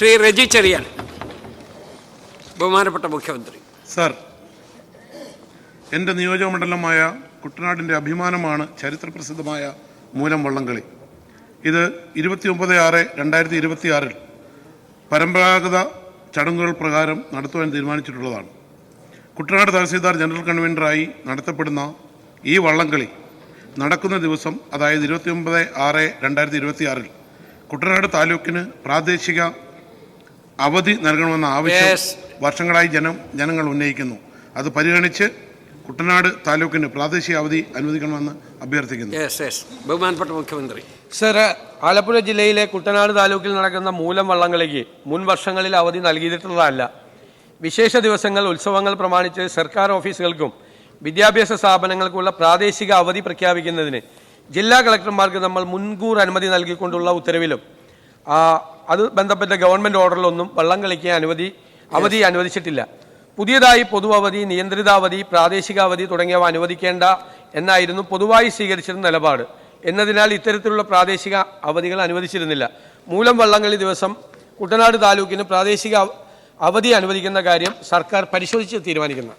ശ്രീ റെജി ചെറിയാൻ. ബഹുമാനപ്പെട്ട മുഖ്യമന്ത്രി. സർ, എൻ്റെ നിയോജകമണ്ഡലമായ കുട്ടനാടിൻ്റെ അഭിമാനമാണ് ചരിത്രപ്രസിദ്ധമായ മൂലം വള്ളംകളി. ഇത് 29/6/2026 പരമ്പരാഗത ചടങ്ങുകൾ പ്രകാരം നടത്തുവാൻ തീരുമാനിച്ചിട്ടുള്ളതാണ്. കുട്ടനാട് തഹസീൽദാർ ജനറൽ കൺവീനറായി നടത്തപ്പെടുന്ന ഈ വള്ളംകളി നടക്കുന്ന ദിവസം, അതായത് 29/6/2026 കുട്ടനാട് താലൂക്കിന് പ്രാദേശിക അവധി നൽകണമെന്ന ആവശ്യം വർഷങ്ങളായി ജനങ്ങൾ ഉന്നയിക്കുന്നു. അത് പരിഗണിച്ച് കുട്ടനാട് താലൂക്കിന് പ്രാദേശിക അവധി അനുവദിക്കണമെന്ന് അഭ്യർത്ഥിക്കുന്നു. ബഹുമാനപ്പെട്ട മുഖ്യമന്ത്രി. സർ, ആലപ്പുഴ ജില്ലയിലെ കുട്ടനാട് താലൂക്കിൽ നടക്കുന്ന മൂലം വള്ളംകളിക്ക് മുൻ വർഷങ്ങളിൽ അവധി നൽകിയിട്ടുള്ളതല്ല. വിശേഷ ദിവസങ്ങൾ, ഉത്സവങ്ങൾ പ്രമാണിച്ച് സർക്കാർ ഓഫീസുകൾക്കും വിദ്യാഭ്യാസ സ്ഥാപനങ്ങൾക്കുള്ള പ്രാദേശിക അവധി പ്രഖ്യാപിക്കുന്നതിന് ജില്ലാ കളക്ടർമാർക്ക് നമ്മൾ മുൻകൂർ അനുമതി നൽകിക്കൊണ്ടുള്ള ഉത്തരവിലും അത് ബന്ധപ്പെട്ട ഗവൺമെൻറ് ഓർഡറിലൊന്നും വള്ളംകളിക്ക് അവധി അനുവദിച്ചിട്ടില്ല. പുതിയതായി പൊതു അവധി, നിയന്ത്രിതാവധി, പ്രാദേശിക അവധി തുടങ്ങിയവ അനുവദിക്കേണ്ട എന്നായിരുന്നു പൊതുവായി സ്വീകരിച്ചിരുന്ന നിലപാട്. എന്നതിനാൽ ഇത്തരത്തിലുള്ള പ്രാദേശിക അവധികൾ അനുവദിച്ചിരുന്നില്ല. മൂലം വള്ളംകളി ദിവസം കുട്ടനാട് താലൂക്കിന് പ്രാദേശിക അവധി അനുവദിക്കുന്ന കാര്യം സർക്കാർ പരിശോധിച്ച് തീരുമാനിക്കുന്നു.